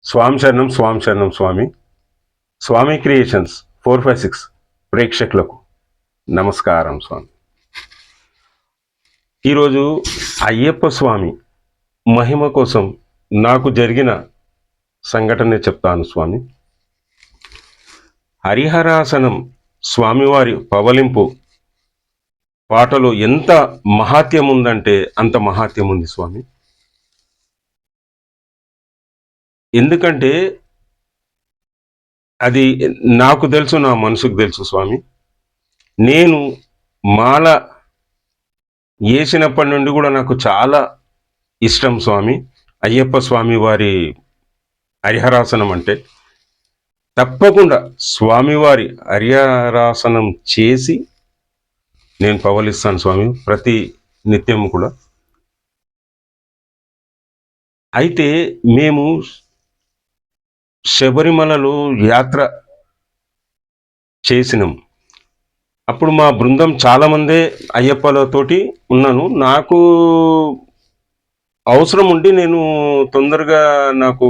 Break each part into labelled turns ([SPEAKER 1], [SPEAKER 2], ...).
[SPEAKER 1] స్వామి శరణం స్వామి శరణం స్వామి స్వామి క్రియేషన్స్ 456 ప్రేక్షకులకు నమస్కారం స్వామి. ఈరోజు అయ్యప్ప స్వామి మహిమ కోసం నాకు జరిగిన సంఘటనే చెప్తాను స్వామి. హరిహరాసనం స్వామివారి పవలింపు పాటలో ఎంత మహాత్యం ఉందంటే అంత మహాత్యం ఉంది స్వామి. ఎందుకంటే అది నాకు తెలుసు, నా మనసుకు తెలుసు స్వామి. నేను మాల వేసినప్పటి నుండి కూడా నాకు చాలా ఇష్టం స్వామి అయ్యప్ప స్వామి వారి హరిహరాసనం అంటే. తప్పకుండా స్వామివారి హరిహరాసనం చేసి నేను పవలిస్తాను స్వామి ప్రతి నిత్యం కూడా. అయితే మేము శబరిమలలో యాత్ర చేసినాం. అప్పుడు మా బృందం చాలామందే అయ్యప్పలతోటి ఉన్నాను. నాకు అవసరం ఉండి నేను తొందరగా నాకు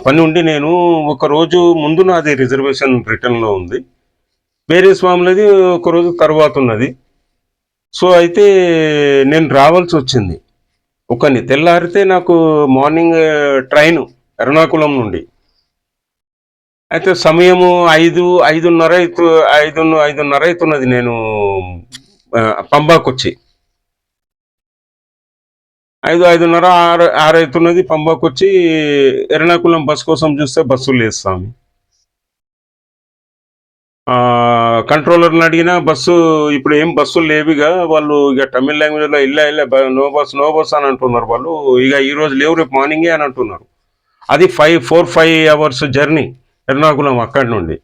[SPEAKER 1] పని ఉండి నేను ఒకరోజు ముందు నాది రిజర్వేషన్ రిటర్న్లో ఉంది, వేరే స్వాములది ఒకరోజు తర్వాత ఉన్నది. సో అయితే నేను రావాల్సి వచ్చింది. తెల్లారితే నాకు మార్నింగ్ ట్రైను ఎర్నాకుళం నుండి. అయితే సమయము 5:30 అవుతున్నది. నేను పంబాకు వచ్చి 5:30 6 అవుతున్నది. పంబాకు వచ్చి ఎర్నాకుళం బస్ కోసం చూస్తే బస్సులు లేదు స్వామి. కంట్రోలర్ని అడిగిన బస్సు ఇప్పుడు ఏం బస్సులు లేవుగా, వాళ్ళు ఇక తమిళ లాంగ్వేజ్లో ఇల్ల నో బస్ అని అంటున్నారు వాళ్ళు. ఇక ఈరోజు లేవు, రేపు మార్నింగే అని అంటున్నారు. అది 4-5 అవర్స్ జర్నీ ఎర్నాకుళం అక్కడి నుండి.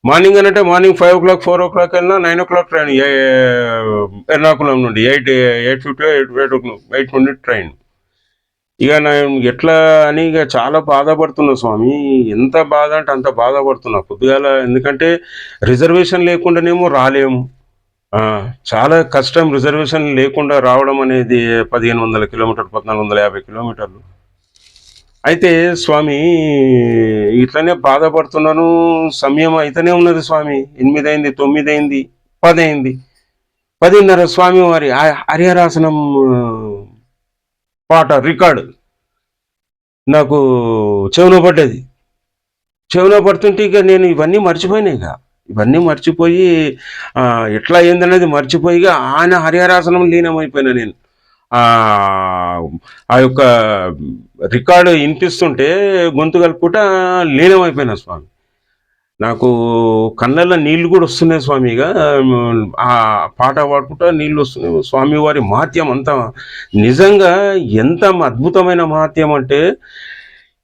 [SPEAKER 1] మార్నింగ్ అంటే మార్నింగ్ 5 o'clock 4 o'clock వెళ్ళినా 9 o'clock ట్రైన్ ఎర్నాకుళం నుండి 8 నుండి ట్రైన్. ఇక నేను ఎట్లా అని ఇక చాలా బాధపడుతున్నా స్వామి. ఎంత బాధ అంటే అంత బాధపడుతున్నా పొద్దుగాల. ఎందుకంటే రిజర్వేషన్ లేకుండానేమో రాలేము, చాలా కష్టం. రిజర్వేషన్ లేకుండా రావడం అనేది 1500 కిలోమీటర్లు 1450 కిలోమీటర్లు. అయితే స్వామి ఇట్లనే బాధపడుతున్నాను. సమయం అయితేనే ఉన్నది స్వామి. 8 అయింది, 9 అయింది, 10 అయింది, 10:30 స్వామి వారి హరిహరాసనం పాట రికార్డు నాకు చెవులో పడ్డది. చెవులో పడుతుంటే ఇక నేను ఇవన్నీ మర్చిపోయి ఎట్లా అయిందనేది మర్చిపోయి ఆయన హరిహరాసనం లీనమైపోయినా. నేను ఆ యొక్క రికార్డు వినిపిస్తుంటే గొంతు కలుపుకుంటా లీనమైపోయినా స్వామి. నాకు కళ్ళల్లో నీళ్లు కూడా వస్తున్నాయి స్వామి. ఇక ఆ పాట పాడుకుంటా నీళ్ళు వస్తున్నాయి. స్వామివారి మహత్యం అంతా నిజంగా ఎంత అద్భుతమైన మహత్యం అంటే,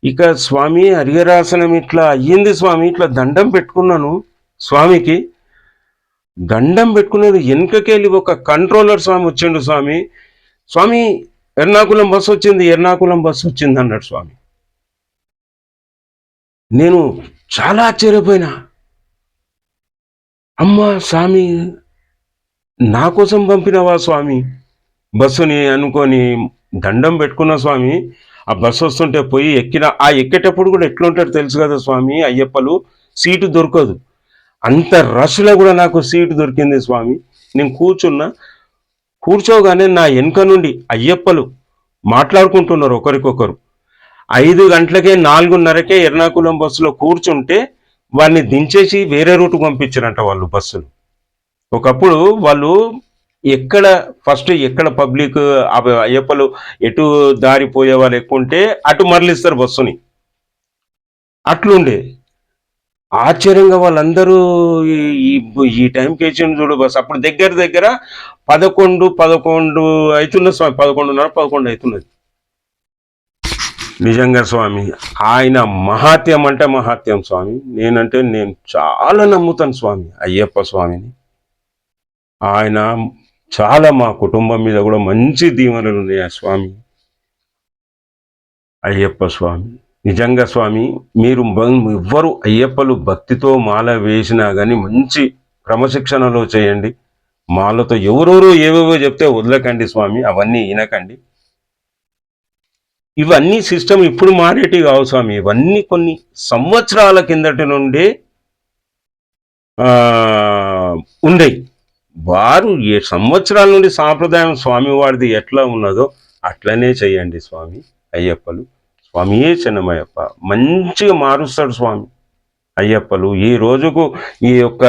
[SPEAKER 1] ఇక స్వామి హరిహరాసనం ఇట్లా అయ్యింది స్వామి. ఇట్లా దండం పెట్టుకున్నాను స్వామికి. దండం పెట్టుకునేది వెనుకకెళ్ళి ఒక కంట్రోలర్ స్వామి వచ్చిండు. స్వామి ఎర్నాకుళం బస్సు వచ్చింది అన్నాడు స్వామి. నేను చాలా ఆశ్చర్యపోయినా. అమ్మా స్వామి, నా కోసం పంపినవా స్వామి బస్సుని అనుకొని దండం పెట్టుకున్న స్వామి. ఆ బస్సు వస్తుంటే పోయి ఎక్కేటప్పుడు కూడా ఎట్లుంటాడు తెలుసు కదా స్వామి. అయ్యప్పలు సీటు దొరకదు, అంత రష్లో కూడా నాకు సీటు దొరికింది స్వామి. నేను కూర్చోగానే నా వెనుక నుండి అయ్యప్పలు మాట్లాడుకుంటున్నారు ఒకరికొకరు. 5 గంటలకే 4:30కే ఎర్నాకుళం బస్సులో కూర్చుంటే వాడిని దించేసి వేరే రూట్ పంపించారంట వాళ్ళు బస్సులు. ఒకప్పుడు వాళ్ళు ఎక్కడ పబ్లిక్ అయ్యప్పలు ఎటు దారిపోయే వాళ్ళు ఎక్కువ ఉంటే అటు మరలిస్తారు బస్సుని. అట్లుండే ఆశ్చర్యంగా వాళ్ళందరూ ఈ టైంకి వేసిండు చూడు బస్సు. అప్పుడు దగ్గర 11 అవుతున్న స్వామి. 11:30 అవుతున్నది. నిజంగా స్వామి ఆయన మహాత్యం అంటే మహాత్యం స్వామి. నేను చాలా నమ్ముతాను స్వామి అయ్యప్ప స్వామిని. ఆయన చాలా మా కుటుంబం మీద కూడా మంచి దీవెనలు ఉన్నాయి ఆ స్వామి అయ్యప్ప స్వామి. నిజంగా స్వామి మీరు ఎవ్వరు అయ్యప్పలు భక్తితో మాల వేసినా కానీ మంచి క్రమశిక్షణలో చేయండి. మాలతో ఎవరెవరో ఏవేవో చెప్తే వదలకండి స్వామి, అవన్నీ వినకండి. ఇవన్నీ సిస్టమ్ ఇప్పుడు మారేటి కావు స్వామి. ఇవన్నీ కొన్ని సంవత్సరాల కిందటి నుండే ఆ, ఉండేవి. వారు ఏ సంవత్సరాల నుండి సాంప్రదాయం స్వామివారిది ఎట్లా ఉన్నదో అట్లనే చెయ్యండి స్వామి. అయ్యప్పలు స్వామియే చిన్నమయ్యప్ప మంచిగా మారుస్తాడు స్వామి. అయ్యప్పలు ఈ రోజుకు ఈ యొక్క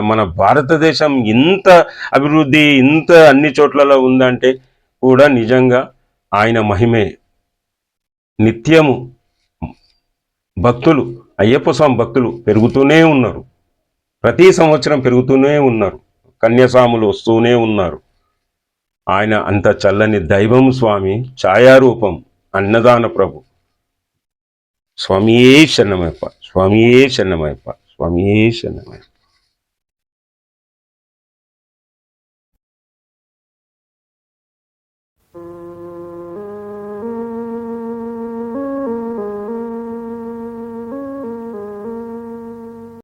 [SPEAKER 1] మన భారతదేశం ఇంత అభివృద్ధి ఇంత అన్ని చోట్లలో ఉందంటే కూడా నిజంగా ఆయన మహిమే. నిత్యము భక్తులు, అయ్యప్ప స్వామి భక్తులు పెరుగుతూనే ఉన్నారు. ప్రతి సంవత్సరం పెరుగుతూనే ఉన్నారు. కన్యాస్వాములు వస్తూనే ఉన్నారు. ఆయన అంత చల్లని దైవం స్వామి, ఛాయారూపం, అన్నదాన ప్రభు. స్వామియే శరణమయ్యప్ప, స్వామియే శరణమయ్యప్ప, స్వామియే శరణమయ్యప్ప.